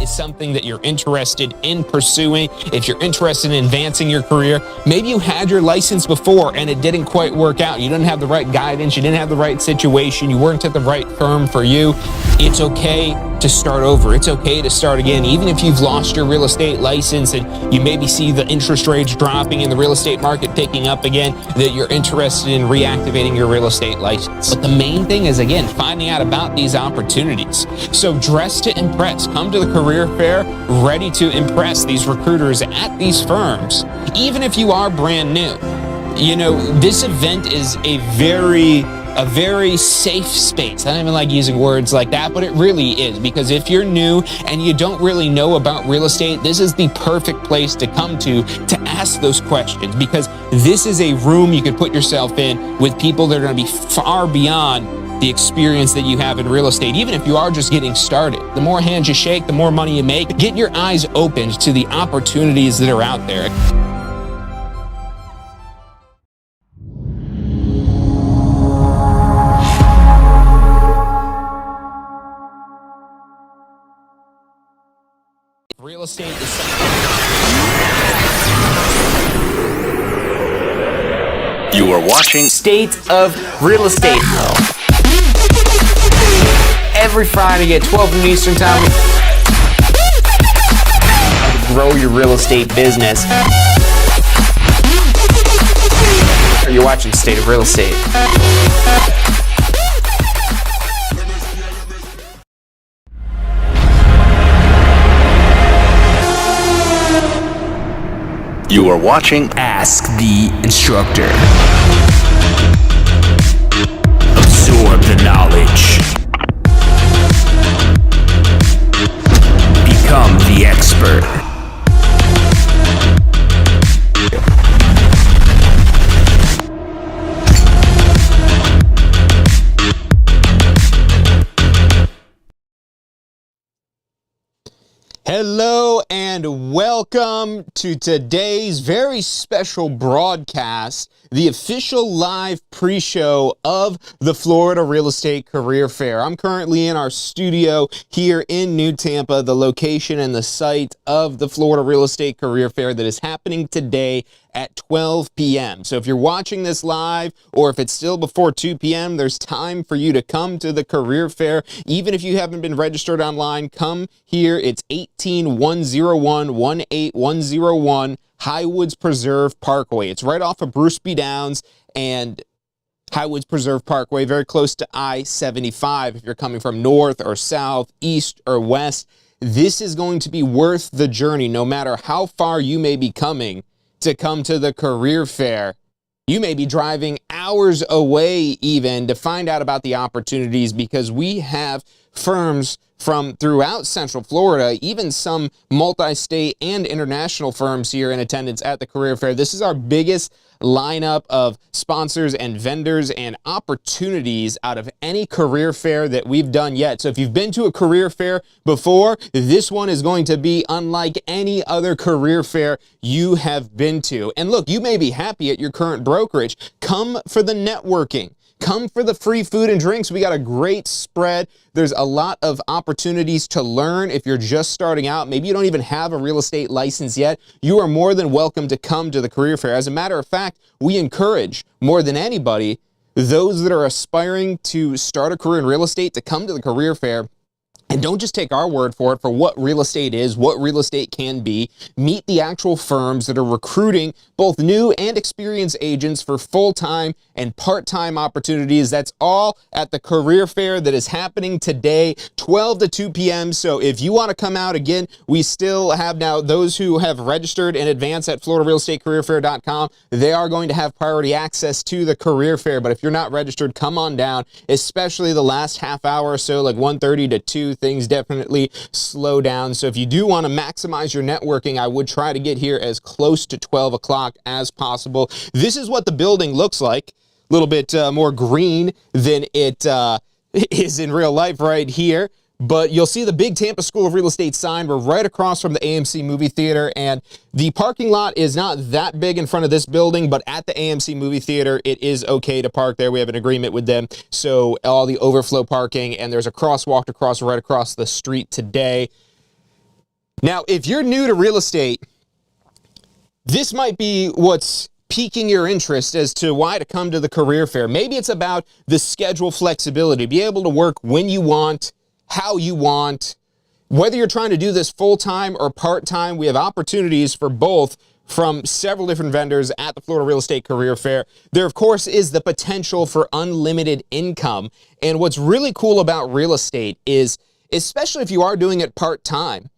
Is something that you're interested in pursuing, if you're interested in advancing your career, maybe you had your license before and it didn't quite work out. You didn't have the right guidance, you didn't have the right situation, you weren't at the right firm for you. It's okay to start over. It's okay to start again. Even if you've lost your real estate license and you maybe see the interest rates dropping and the real estate market picking up again, that you're interested in reactivating your real estate license. But the main thing is, again, finding out about these opportunities. So dress to impress. Come to the career fair ready to impress these recruiters at these firms, even if you are brand new. You know, this event is a very safe space. I don't even like using words like that, but it really is, because if you're new and you don't really know about real estate, this is the perfect place to come to ask those questions, because this is a room you could put yourself in with people that are going to be far beyond the experience that you have in real estate, even if you are just getting started. The more hands you shake, the more money you make. Get your eyes opened to the opportunities that are out there. Real estate is something. You are watching State of Real Estate. Every Friday at 12 noon Eastern Time. Grow your real estate business. You're watching State of Real Estate. You are watching Ask the Instructor. Absorb the knowledge. Become the expert. Hello and welcome to today's very special broadcast, the official live pre-show of the Florida Real Estate Career Fair. I'm currently in our studio here in New Tampa, the location and the site of the Florida Real Estate Career Fair that is happening today at 12 p.m. So if you're watching this live, or if it's still before 2 p.m., there's time for you to come to the career fair. Even if you haven't been registered online, come here. It's 18101 Highwoods Preserve Parkway. It's right off of Bruce B. Downs and Highwoods Preserve Parkway, very close to I-75. If you're coming from north or south, east or west, this is going to be worth the journey, no matter how far you may be coming to come to the career fair. You may be driving hours away even to find out about the opportunities, because we have firms from throughout Central Florida, even some multi-state and international firms here in attendance at the career fair. This is our biggest lineup of sponsors and vendors and opportunities out of any career fair that we've done yet. So if you've been to a career fair before, this one is going to be unlike any other career fair you have been to. And look, you may be happy at your current brokerage. Come for the networking. Come for the free food and drinks. We got a great spread. There's a lot of opportunities to learn if you're just starting out. Maybe you don't even have a real estate license yet. You are more than welcome to come to the career fair. As a matter of fact, we encourage more than anybody those that are aspiring to start a career in real estate to come to the career fair. And don't just take our word for it for what real estate is, what real estate can be. Meet the actual firms that are recruiting both new and experienced agents for full-time and part-time opportunities. That's all at the career fair that is happening today, 12 to 2 p.m. So if you want to come out, again, we still have now those who have registered in advance at floridarealestatecareerfair.com. They are going to have priority access to the career fair. But if you're not registered, come on down, especially the last half hour or so, like 1:30 to 2. Things definitely slow down. So if you do want to maximize your networking, I would try to get here as close to 12 o'clock as possible. This is what the building looks like. A little bit more green than it is in real life right here. but you'll see the big Tampa School of Real Estate sign. We're right across from the AMC movie theater, and the parking lot is not that big in front of this building, but at the AMC movie theater, it is okay to park there. We have an agreement with them, so all the overflow parking, and there's a crosswalk right across the street today. Now, if you're new to real estate, this might be what's piquing your interest as to why to come to the career fair. Maybe it's about the schedule flexibility, be able to work when you want, how you want. Whether you're trying to do this full-time or part-time, we have opportunities for both from several different vendors at the Florida Real Estate Career Fair. There, of course, is the potential for unlimited income. And what's really cool about real estate is, especially if you are doing it part-time,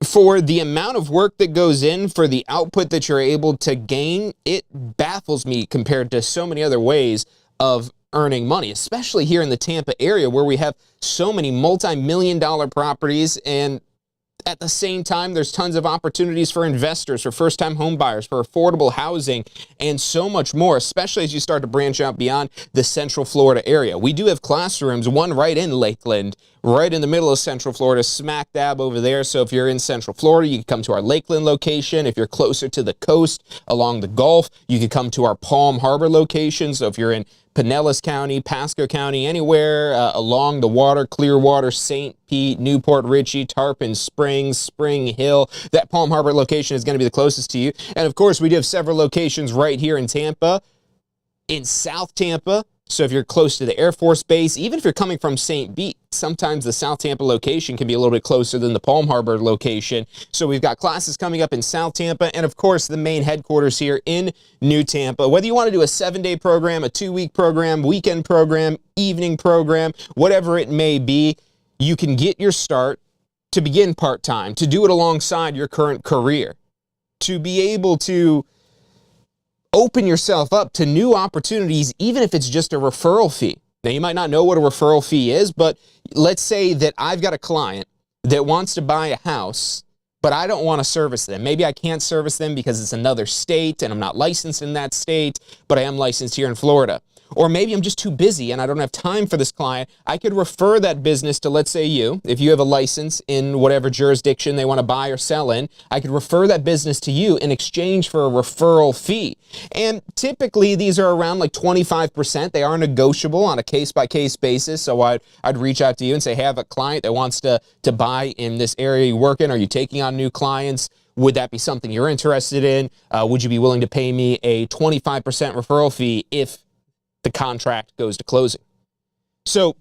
for the amount of work that goes in, for the output that you're able to gain, it baffles me compared to so many other ways of earning money, especially here in the Tampa area where we have so many multi-million-dollar properties, and at the same time, there's tons of opportunities for investors, for first-time home buyers, for affordable housing, and so much more, especially as you start to branch out beyond the Central Florida area. We do have classrooms, one right in Lakeland, right in the middle of Central Florida, smack dab over there. So if you're in Central Florida, you can come to our Lakeland location. If you're closer to the coast along the Gulf, you can come to our Palm Harbor location. So if you're in Pinellas County, Pasco County, anywhere along the water, Clearwater, St. Pete, Newport Richey, Tarpon Springs, Spring Hill, that Palm Harbor location is going to be the closest to you. And of course, we do have several locations right here in Tampa, in South Tampa. So if you're close to the Air Force Base, even if you're coming from St. Pete, sometimes the South Tampa location can be a little bit closer than the Palm Harbor location. So we've got classes coming up in South Tampa, and of course the main headquarters here in New Tampa. Whether you want to do a 7-day program, a 2-week program, weekend program, evening program, whatever it may be, you can get your start to begin part-time, to do it alongside your current career, to be able to open yourself up to new opportunities, even if it's just a referral fee. Now, you might not know what a referral fee is, but let's say that I've got a client that wants to buy a house, but I don't want to service them. Maybe I can't service them because it's another state and I'm not licensed in that state, but I am licensed here in Florida. Or maybe I'm just too busy and I don't have time for this client. I could refer that business to, let's say you, if you have a license in whatever jurisdiction they want to buy or sell in, I could refer that business to you in exchange for a referral fee. And typically these are around like 25%. They are negotiable on a case-by-case basis. So I'd reach out to you and say, hey, I have a client that wants to buy in this area you work in. Are you taking on new clients? Would that be something you're interested in? Would you be willing to pay me a 25% referral fee if the contract goes to closing? So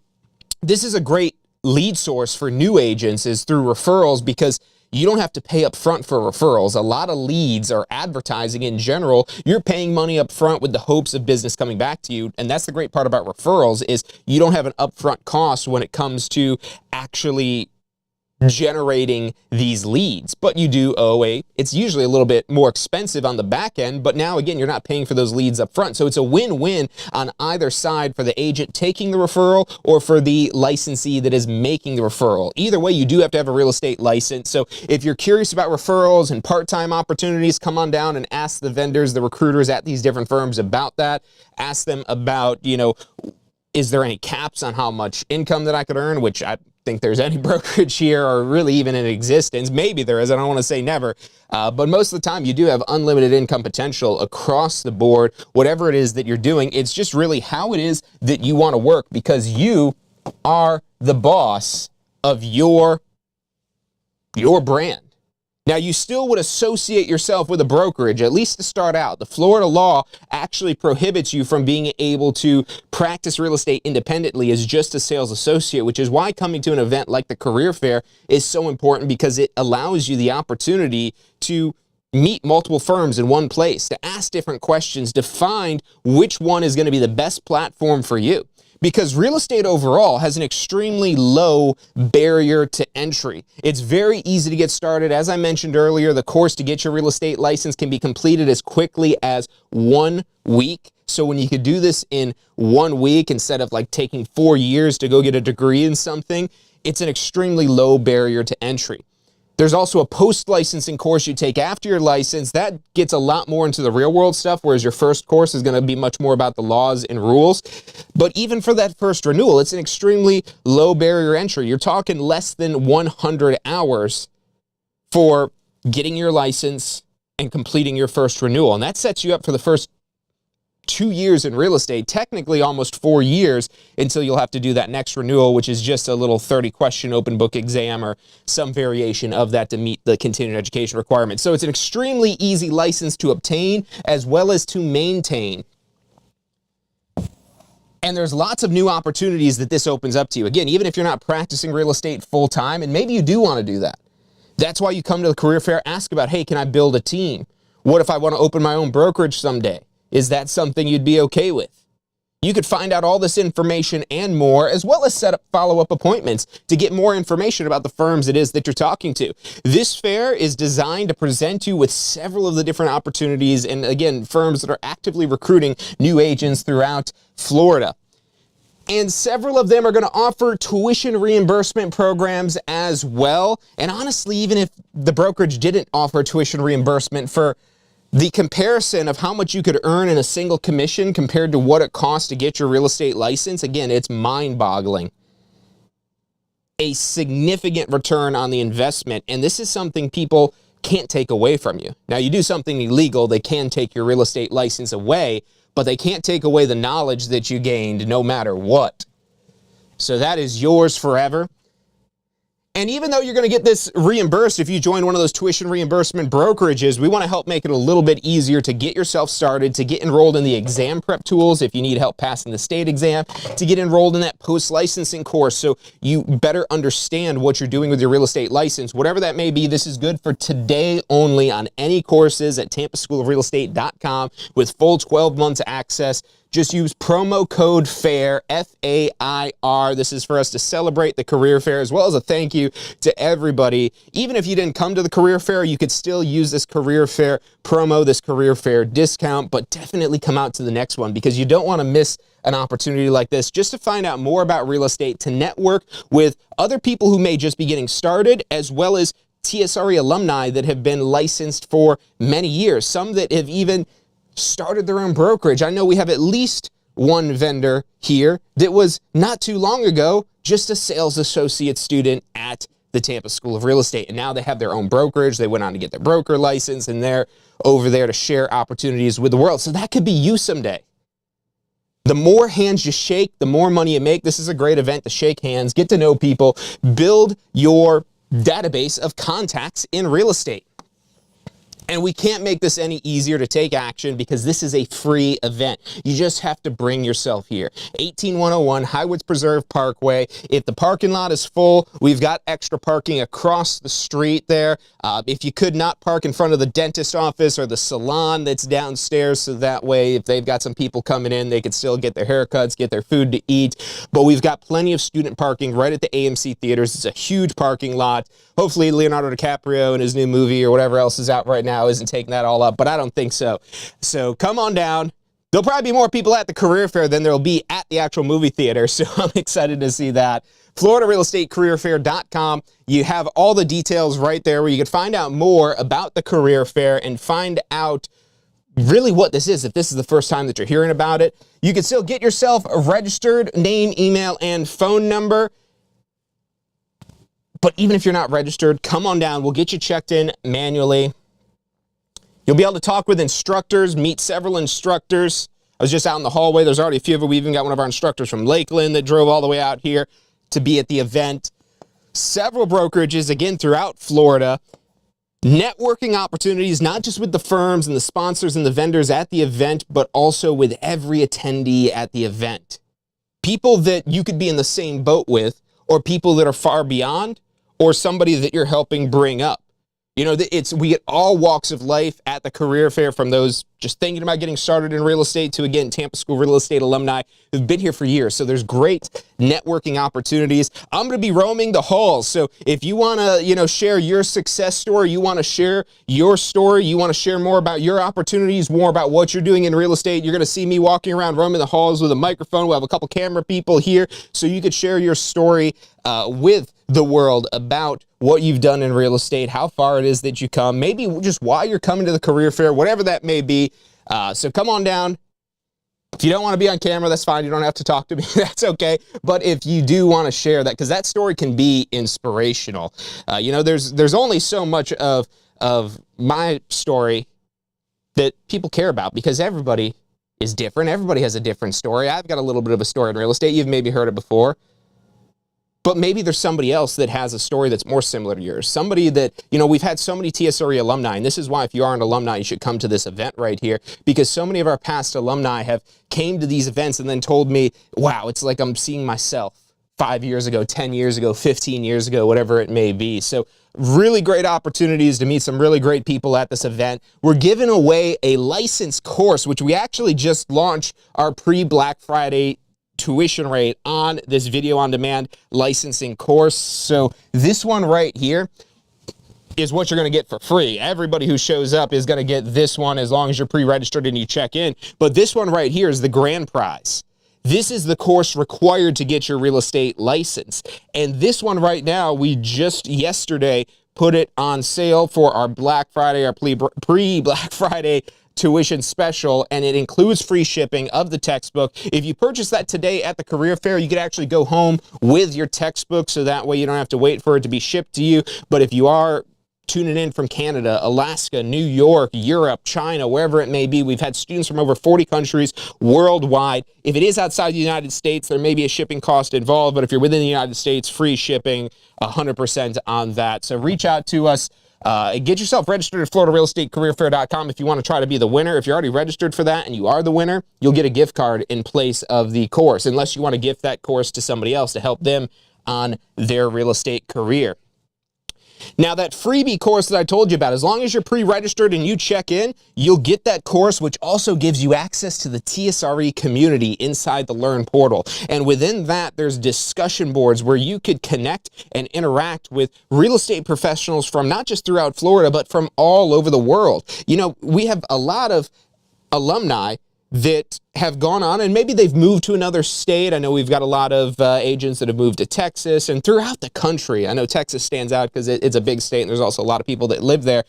this is a great lead source for new agents, is through referrals, because you don't have to pay up front for referrals. A lot of leads or advertising in general, you're paying money up front with the hopes of business coming back to you. And that's the great part about referrals, is you don't have an upfront cost when it comes to actually generating these leads, but you do owe it's usually a little bit more expensive on the back end, but now again, you're not paying for those leads up front. So it's a win-win on either side, for the agent taking the referral or for the licensee that is making the referral. Either way, you do have to have a real estate license. So if you're curious about referrals and part-time opportunities, come on down and ask the vendors, the recruiters at these different firms about that. Ask them about, is there any caps on how much income that I could earn, which I think there's any brokerage here or really even in existence. Maybe there is. I don't want to say never. But most of the time, you do have unlimited income potential across the board, whatever it is that you're doing. It's just really how it is that you want to work, because you are the boss of your brand. Now, you still would associate yourself with a brokerage, at least to start out. The Florida law actually prohibits you from being able to practice real estate independently as just a sales associate, which is why coming to an event like the career fair is so important, because it allows you the opportunity to meet multiple firms in one place, to ask different questions, to find which one is going to be the best platform for you. Because real estate overall has an extremely low barrier to entry. It's very easy to get started. As I mentioned earlier, the course to get your real estate license can be completed as quickly as 1 week. So when you could do this in 1 week instead of like taking 4 years to go get a degree in something, it's an extremely low barrier to entry. There's also a post-licensing course you take after your license. That gets a lot more into the real-world stuff, whereas your first course is going to be much more about the laws and rules. But even for that first renewal, it's an extremely low barrier entry. You're talking less than 100 hours for getting your license and completing your first renewal. And that sets you up for the first 2 years in real estate, technically almost 4 years, until you'll have to do that next renewal, which is just a little 30-question open book exam or some variation of that to meet the continuing education requirements. So it's an extremely easy license to obtain as well as to maintain. And there's lots of new opportunities that this opens up to you. Again, even if you're not practicing real estate full-time, and maybe you do want to do that. That's why you come to the career fair, ask about, hey, can I build a team? What if I want to open my own brokerage someday? Is that something you'd be okay with? You could find out all this information and more, as well as set up follow-up appointments to get more information about the firms it is that you're talking to. This fair is designed to present you with several of the different opportunities and, again, firms that are actively recruiting new agents throughout Florida. And several of them are going to offer tuition reimbursement programs as well. And honestly, even if the brokerage didn't offer tuition reimbursement, for the comparison of how much you could earn in a single commission compared to what it costs to get your real estate license, again, it's mind-boggling. A significant return on the investment, and this is something people can't take away from you. Now, you do something illegal, they can take your real estate license away, but they can't take away the knowledge that you gained no matter what. So that is yours forever. And even though you're going to get this reimbursed if you join one of those tuition reimbursement brokerages, we want to help make it a little bit easier to get yourself started, to get enrolled in the exam prep tools if you need help passing the state exam, to get enrolled in that post-licensing course so you better understand what you're doing with your real estate license. Whatever that may be, this is good for today only on any courses at tampaschoolofrealestate.com with full 12 months access. Just use promo code FAIR, F-A-I-R. This is for us to celebrate the career fair as well as a thank you to everybody. Even if you didn't come to the career fair, you could still use this career fair promo, this career fair discount, but definitely come out to the next one because you don't want to miss an opportunity like this just to find out more about real estate, to network with other people who may just be getting started, as well as TSRE alumni that have been licensed for many years, some that have even started their own brokerage. I know we have at least one vendor here that was not too long ago just a sales associate student at the Tampa School of Real Estate, and now they have their own brokerage. They went on to get their broker license, and they're over there to share opportunities with the world. So that could be you someday. The more hands you shake, the more money you make. This is a great event to shake hands, get to know people, build your database of contacts in real estate. And we can't make this any easier to take action because this is a free event. You just have to bring yourself here. 18101 Highwoods Preserve Parkway. If the parking lot is full, we've got extra parking across the street there. If you could not park in front of the dentist office or the salon that's downstairs, so that way if they've got some people coming in, they could still get their haircuts, get their food to eat. But we've got plenty of student parking right at the AMC theaters. It's a huge parking lot. Hopefully Leonardo DiCaprio and his new movie or whatever else is out right now isn't taking that all up, but I don't think so. So come on down. There'll probably be more people at the career fair than there'll be at the actual movie theater, so I'm excited to see that. FloridaRealEstateCareerFair.com. You have all the details right there where you can find out more about the career fair and find out really what this is. If this is the first time that you're hearing about it, you can still get yourself a registered name, email, and phone number. But even if you're not registered, come on down. We'll get you checked in manually. You'll be able to talk with instructors, meet several instructors. I was just out in the hallway. There's already a few of them. We even got one of our instructors from Lakeland that drove all the way out here to be at the event. Several brokerages, again, throughout Florida. Networking opportunities, not just with the firms and the sponsors and the vendors at the event, but also with every attendee at the event. People that you could be in the same boat with, or people that are far beyond, or somebody that you're helping bring up. You know, we get all walks of life at the career fair, from those just thinking about getting started in real estate to, again, Tampa School Real Estate alumni who've been here for years. So there's great networking opportunities. I'm going to be roaming the halls. So if you want to, share your success story, you want to share your story, you want to share more about your opportunities, more about what you're doing in real estate, you're going to see me walking around roaming the halls with a microphone. We'll have a couple camera people here so you could share your story with the world about what you've done in real estate, how far it is that you come, maybe just why you're coming to the career fair, whatever that may be. So come on down. If you don't want to be on camera, that's fine. You don't have to talk to me. That's okay. But if you do want to share that, because that story can be inspirational. There's only so much of my story that people care about, because everybody is different. Everybody has a different story. I've got a little bit of a story in real estate. You've maybe heard it before. But maybe there's somebody else that has a story that's more similar to yours. Somebody that, we've had so many TSRE alumni, and this is why if you are an alumni, you should come to this event right here, because so many of our past alumni have came to these events and then told me, wow, it's like I'm seeing myself 5 years ago, 10 years ago, 15 years ago, whatever it may be. So really great opportunities to meet some really great people at this event. We're giving away a license course, which we actually just launched our pre-Black Friday tuition rate on this video on demand licensing course. So this one right here is what you're going to get for free. Everybody who shows up is going to get this one as long as you're pre-registered and you check in. But this one right here is the grand prize. This is the course required to get your real estate license. And this one right now, we just yesterday put it on sale for our Black Friday, our pre-Black Friday tuition special, and it includes free shipping of the textbook. If you purchase that today at the career fair, you could actually go home with your textbook, so that way you don't have to wait for it to be shipped to you. But if you are tuning in from Canada, Alaska, New York, Europe, China, wherever it may be, we've had students from over 40 countries worldwide. If it is outside the United States, there may be a shipping cost involved, but if you're within the United States, free shipping, 100% on that. So reach out to us. Get yourself registered at FloridaRealEstateCareerFair.com if you want to try to be the winner. If you're already registered for that and you are the winner, you'll get a gift card in place of the course, unless you want to gift that course to somebody else to help them on their real estate career. Now, that freebie course that I told you about, as long as you're pre-registered and you check in, you'll get that course, which also gives you access to the TSRE community inside the Learn portal. And within that, there's discussion boards where you could connect and interact with real estate professionals from not just throughout Florida, but from all over the world. We have a lot of alumni that have gone on, and maybe they've moved to another state. I know we've got a lot of agents that have moved to Texas and throughout the country. I know Texas stands out because it's a big state, and there's also a lot of people that live there.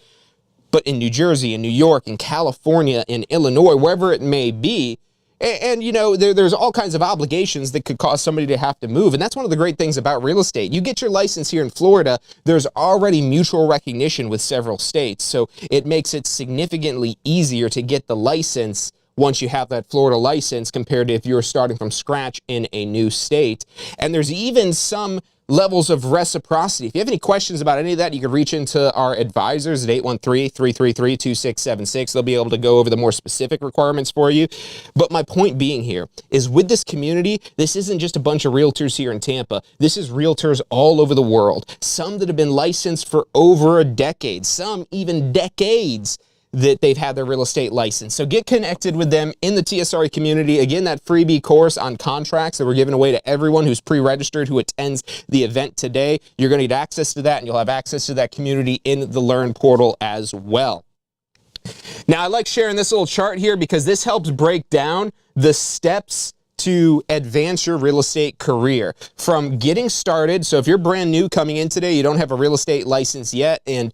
But in New Jersey, in New York, in California, in Illinois, wherever it may be, and there's all kinds of obligations that could cause somebody to have to move. And that's one of the great things about real estate. You get your license here in Florida, there's already mutual recognition with several states. So it makes it significantly easier to get the license once you have that Florida license compared to if you're starting from scratch in a new state. And there's even some levels of reciprocity. If you have any questions about any of that, you can reach into our advisors at 813-333-2676. They'll be able to go over the more specific requirements for you. But my point being here is, with this community, this isn't just a bunch of realtors here in Tampa. This is realtors all over the world. Some that have been licensed for over a decade, some even decades, that they've had their real estate license. So get connected with them in the TSRE community. Again, that freebie course on contracts that we're giving away to everyone who's pre-registered who attends the event today. You're going to get access to that, and you'll have access to that community in the Learn portal as well. Now, I like sharing this little chart here because this helps break down the steps to advance your real estate career from getting started. So if you're brand new coming in today, you don't have a real estate license yet, and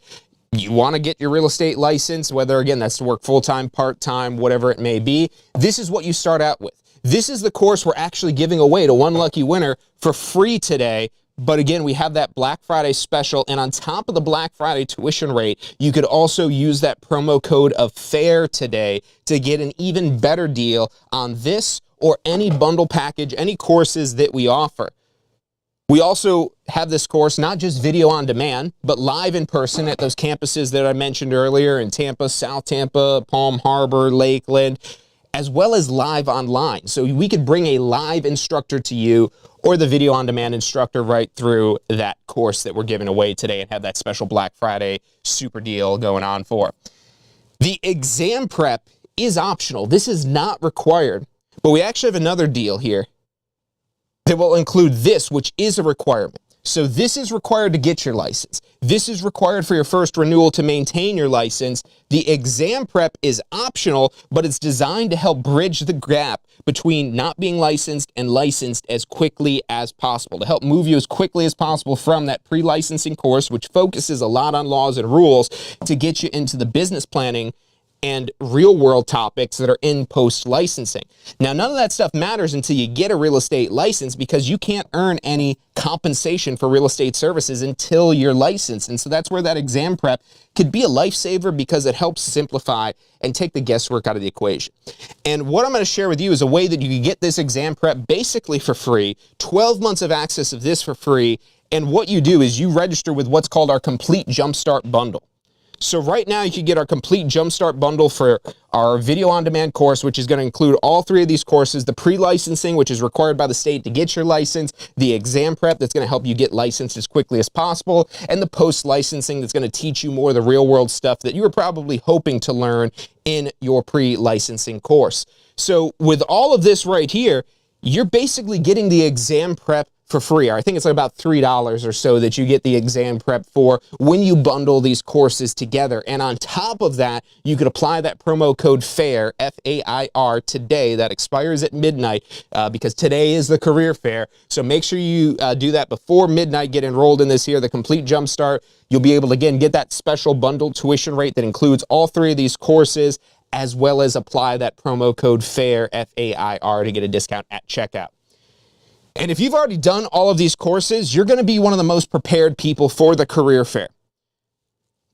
you want to get your real estate license, whether, again, that's to work full-time, part-time, whatever it may be, this is what you start out with. This is the course we're actually giving away to one lucky winner for free today. But again, we have that Black Friday special, and on top of the Black Friday tuition rate, you could also use that promo code of FAIR today to get an even better deal on this or any bundle package, any courses that we offer. We also have this course, not just video on demand, but live in person at those campuses that I mentioned earlier in Tampa, South Tampa, Palm Harbor, Lakeland, as well as live online. So we could bring a live instructor to you or the video on demand instructor right through that course that we're giving away today and have that special Black Friday super deal going on for. The exam prep is optional. This is not required, but we actually have another deal here that will include this, which is a requirement. So this is required to get your license. This is required for your first renewal to maintain your license. The exam prep is optional, but it's designed to help bridge the gap between not being licensed and licensed as quickly as possible, to help move you as quickly as possible from that pre-licensing course, which focuses a lot on laws and rules, to get you into the business planning and real world topics that are in post-licensing. Now, none of that stuff matters until you get a real estate license, because you can't earn any compensation for real estate services until you're licensed. And so that's where that exam prep could be a lifesaver, because it helps simplify and take the guesswork out of the equation. And what I'm going to share with you is a way that you can get this exam prep basically for free, 12 months of access of this for free. And what you do is you register with what's called our Complete Jumpstart Bundle. So right now you can get our Complete Jumpstart Bundle for our video on demand course, which is going to include all three of these courses: the pre-licensing, which is required by the state to get your license, the exam prep that's going to help you get licensed as quickly as possible, and the post-licensing that's going to teach you more of the real world stuff that you were probably hoping to learn in your pre-licensing course. So with all of this right here, you're basically getting the exam prep for free. I think it's like about $3 or so that you get the exam prep for when you bundle these courses together. And on top of that, you could apply that promo code FAIR, F-A-I-R, today. That expires at midnight, because today is the career fair. So make sure you do that before midnight. Get enrolled in this here, the Complete Jumpstart. You'll be able to, again, get that special bundled tuition rate that includes all three of these courses, as well as apply that promo code FAIR, F-A-I-R, to get a discount at checkout. And if you've already done all of these courses, you're going to be one of the most prepared people for the career fair.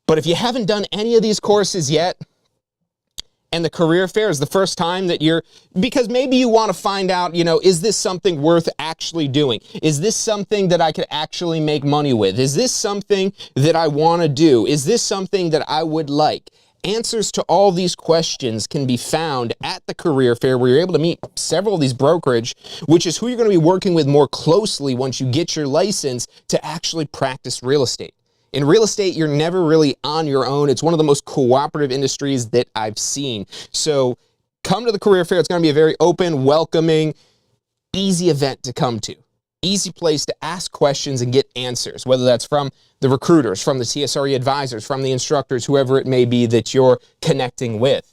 But if you haven't done any of these courses yet, and the career fair is the first time that because maybe you want to find out, is this something worth actually doing? Is this something that I could actually make money with? Is this something that I want to do? Is this something that I would like? Answers to all these questions can be found at the career fair, where you're able to meet several of these brokerage, which is who you're going to be working with more closely once you get your license to actually practice real estate. In real estate, you're never really on your own. It's one of the most cooperative industries that I've seen. So come to the career fair. It's going to be a very open, welcoming, easy event to come to. Easy place to ask questions and get answers, whether that's from the recruiters, from the TSRE advisors, from the instructors, whoever it may be that you're connecting with.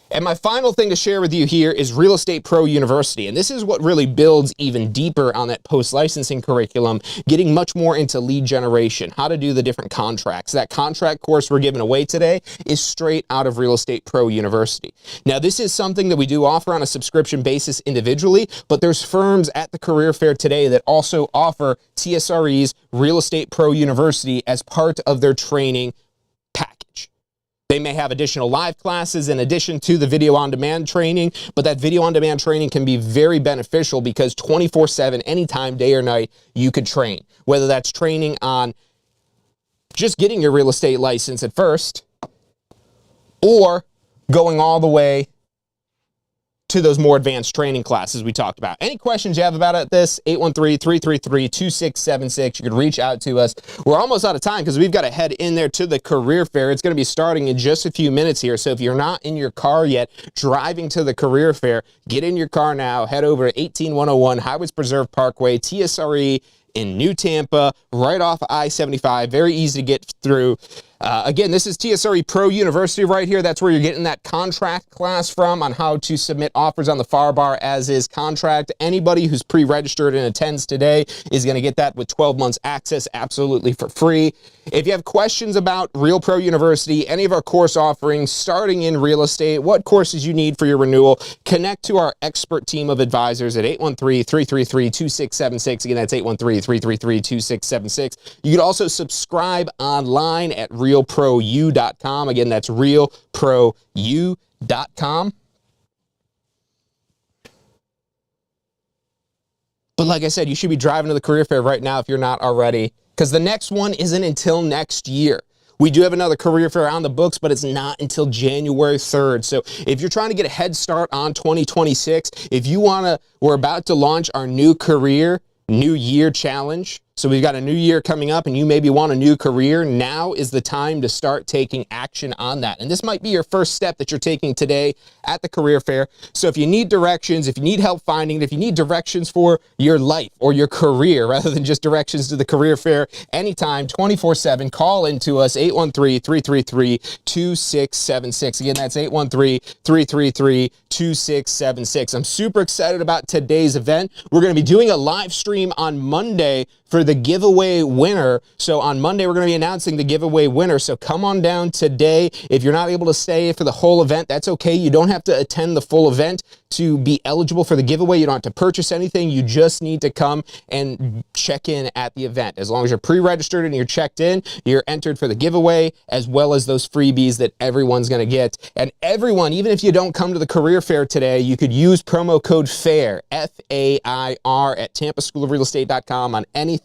And my final thing to share with you here is Real Estate Pro University. And this is what really builds even deeper on that post-licensing curriculum, getting much more into lead generation, how to do the different contracts. That contract course we're giving away today is straight out of Real Estate Pro University. Now, this is something that we do offer on a subscription basis individually, but there's firms at the career fair today that also offer TSRE's Real Estate Pro University as part of their training package. They may have additional live classes in addition to the video on demand training, but that video on demand training can be very beneficial, because 24/7, anytime, day or night, you could train. Whether that's training on just getting your real estate license at first, or going all the way to those more advanced training classes we talked about. Any questions you have about this, 813-333-2676. You can reach out to us. We're almost out of time because we've got to head in there to the career fair. It's going to be starting in just a few minutes here. So if you're not in your car yet, driving to the career fair, get in your car now. Head over to 18101 Highwoods Preserve Parkway, TSRE in New Tampa, right off I-75. Very easy to get through. Again, this is TSRE Pro University right here. That's where you're getting that contract class from, on how to submit offers on the FAR bar as is contract. Anybody who's pre-registered and attends today is going to get that with 12 months access absolutely for free. If you have questions about Real Pro University, any of our course offerings, starting in real estate, what courses you need for your renewal, connect to our expert team of advisors at 813-333-2676. Again, that's 813-333-2676. You can also subscribe online at realprou.com. Again, that's realprou.com. But like I said, you should be driving to the career fair right now if you're not already, because the next one isn't until next year. We do have another career fair on the books, but it's not until January 3rd. So if you're trying to get a head start on 2026, if you we're about to launch our new career, New Year challenge. So we've got a new year coming up and you maybe want a new career. Now is the time to start taking action on that. And this might be your first step that you're taking today at the career fair. So if you need directions, if you need help finding it, if you need directions for your life or your career rather than just directions to the career fair, anytime, 24/7, call into us, 813-333-2676. Again, that's 813-333-2676. I'm super excited about today's event. We're going to be doing a live stream on Monday for the giveaway winner. So on Monday, we're going to be announcing the giveaway winner. So come on down today. If you're not able to stay for the whole event, that's okay. You don't have to attend the full event to be eligible for the giveaway. You don't have to purchase anything. You just need to come and check in at the event. As long as you're pre-registered and you're checked in, you're entered for the giveaway, as well as those freebies that everyone's going to get. And everyone, even if you don't come to the career fair today, you could use promo code FAIR, F-A-I-R, at tampaschoolofrealestate.com on anything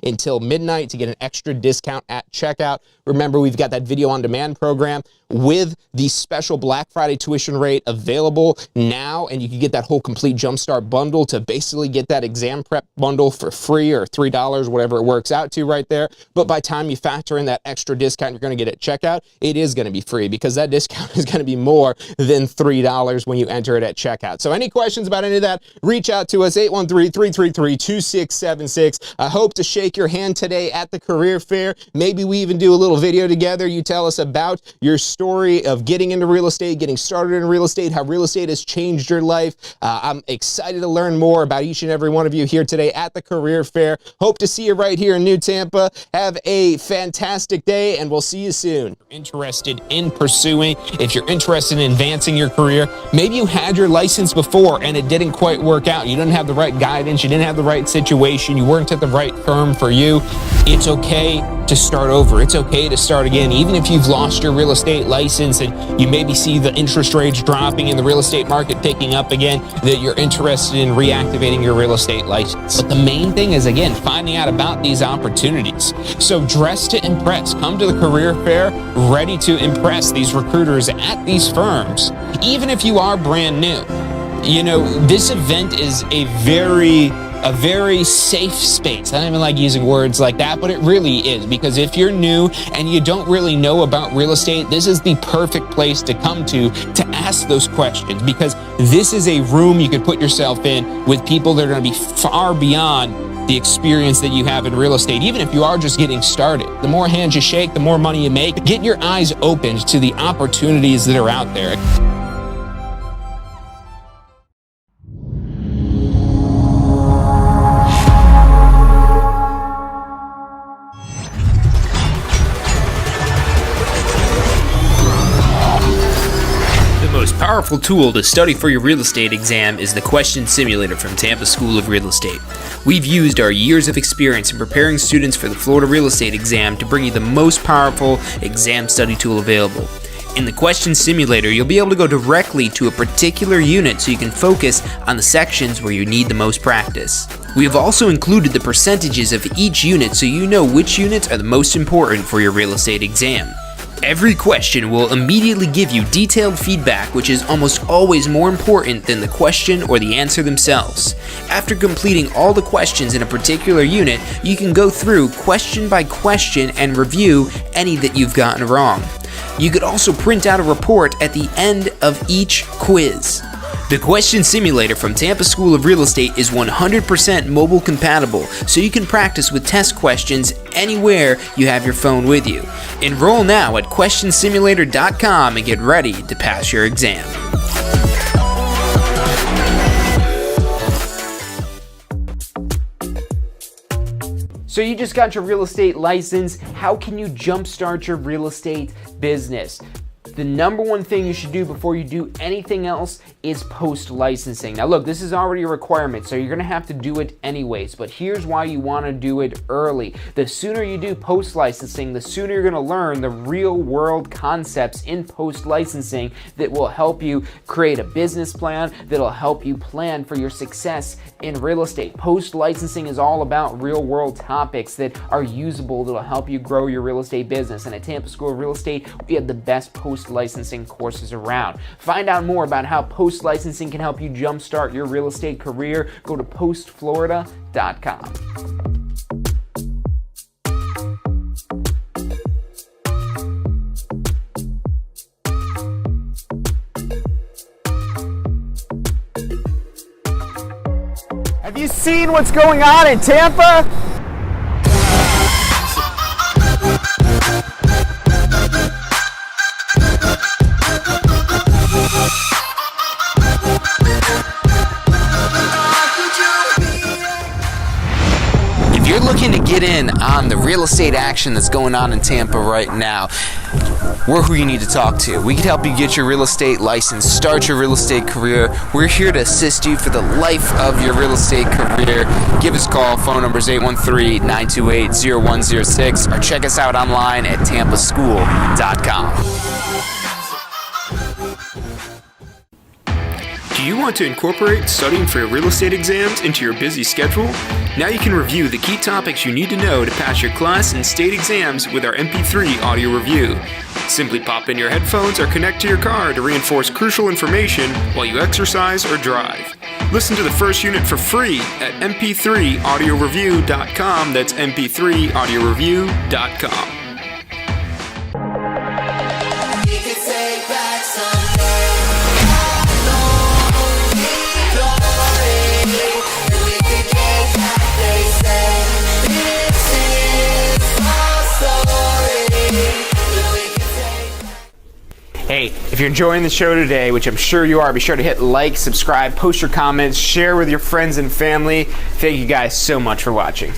until midnight to get an extra discount at checkout. Remember, we've got that video on demand program with the special Black Friday tuition rate available now, and you can get that whole complete Jumpstart bundle to basically get that exam prep bundle for free or $3, whatever it works out to right there. But by the time you factor in that extra discount you're going to get at checkout, it is going to be free because that discount is going to be more than $3 when you enter it at checkout. So any questions about any of that, reach out to us, 813-333-2676. I hope to shake your hand today at the career fair. Maybe we even do a little video together. You tell us about your story of getting into real estate, getting started in real estate, how real estate has changed your life. I'm excited to learn more about each and every one of you here today at the career fair. Hope to see you right here in New Tampa. Have a fantastic day, and we'll see you soon. Interested in pursuing, if you're interested in advancing your career, maybe you had your license before and it didn't quite work out. You didn't have the right guidance. You didn't have the right situation. You weren't at the right firm for you. It's okay to start over. It's okay to start again. Even if you've lost your real estate license and you maybe see the interest rates dropping and the real estate market picking up again, that you're interested in reactivating your real estate license. But the main thing is, again, finding out about these opportunities. So dress to impress. Come to the career fair ready to impress these recruiters at these firms. Even if you are brand new, you know, this event is a very safe space. I don't even like using words like that, but it really is, because if you're new and you don't really know about real estate, this is the perfect place to come to ask those questions, because this is a room you could put yourself in with people that are going to be far beyond the experience that you have in real estate. Even if you are just getting started, the more hands you shake, the more money you make. Get your eyes opened to the opportunities that are out there. Powerful tool to study for your real estate exam is the Question Simulator from Tampa School of Real Estate. We've used our years of experience in preparing students for the Florida real estate exam to bring you the most powerful exam study tool available. In the Question Simulator, you'll be able to go directly to a particular unit so you can focus on the sections where you need the most practice. We have also included the percentages of each unit so you know which units are the most important for your real estate exam. Every question will immediately give you detailed feedback, which is almost always more important than the question or the answer themselves. After completing all the questions in a particular unit, you can go through question by question and review any that you've gotten wrong. You could also print out a report at the end of each quiz. The Question Simulator from Tampa School of Real Estate is 100% mobile compatible, so you can practice with test questions anywhere you have your phone with you. Enroll now at questionsimulator.com and get ready to pass your exam. So you just got your real estate license. How can you jumpstart your real estate business? The number one thing you should do before you do anything else is post-licensing. Now look, this is already a requirement, so you're gonna have to do it anyways, but here's why you wanna do it early. The sooner you do post-licensing, the sooner you're gonna learn the real-world concepts in post-licensing that will help you create a business plan, that'll help you plan for your success in real estate. Post-licensing is all about real-world topics that are usable, that'll help you grow your real estate business. And at Tampa School of Real Estate, we have the best post-licensing courses around. Find out more about how post-licensing can help you jumpstart your real estate career. Go to postflorida.com. seeing what's going on in Tampa? If you're looking to get in on the real estate action that's going on in Tampa right now, we're who you need to talk to. We can help you get your real estate license, start your real estate career. We're here to assist you for the life of your real estate career. Give us a call. Phone number is 813-928-0106, or check us out online at tampaschool.com. Do you want to incorporate studying for your real estate exams into your busy schedule? Now you can review the key topics you need to know to pass your class and state exams with our MP3 audio review. Simply pop in your headphones or connect to your car to reinforce crucial information while you exercise or drive. Listen to the first unit for free at mp3audioreview.com. That's mp3audioreview.com. Hey, if you're enjoying the show today, which I'm sure you are, be sure to hit like, subscribe, post your comments, share with your friends and family. Thank you guys so much for watching.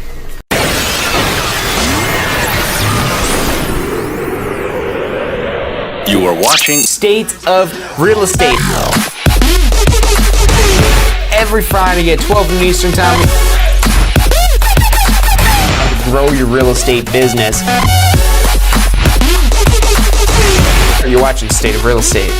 You are watching State of Real Estate. Every Friday at 12 noon Eastern Time. Grow your real estate business. You're watching State of Real Estate.